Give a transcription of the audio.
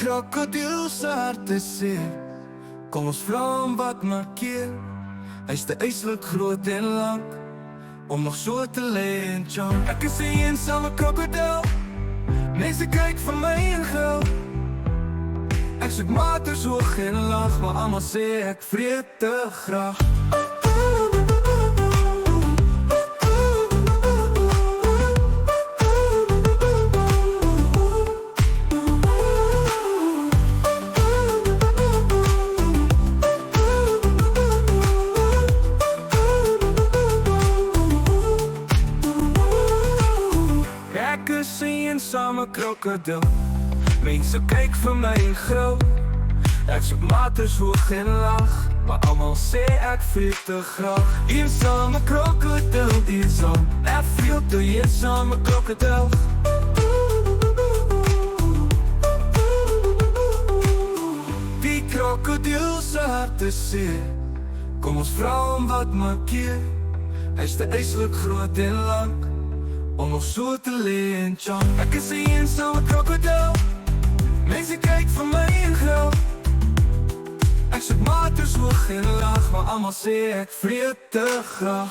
krokodil se harte seer. Kom ons vra hom wat maak keer. Hy's te yslik groot en lank om nog so te lê en chomp. Ek is 'n eensame krokodil. Mense kyk vir my en gil. Ek soek maters hoog en laag, maar almal sê ek vreet te graag. Ek is 'n eensame krokodil. Mense kyk vir my en gril. Ek soek maters hoog en laag, maar almal sê ek vreet te graag. Eensame krokodil, ek veel te eensame krokodil. Die krokodil se hart is seer. Kom ons vra hom wat maak keer. Hy's te yslik groot en lank om nog so te lê en chomp. Ek is 'n eensame krokodil. Mense kyk vir my en gril. Ek soek maters hoog en laag, maar almal sê ek vreet te graag.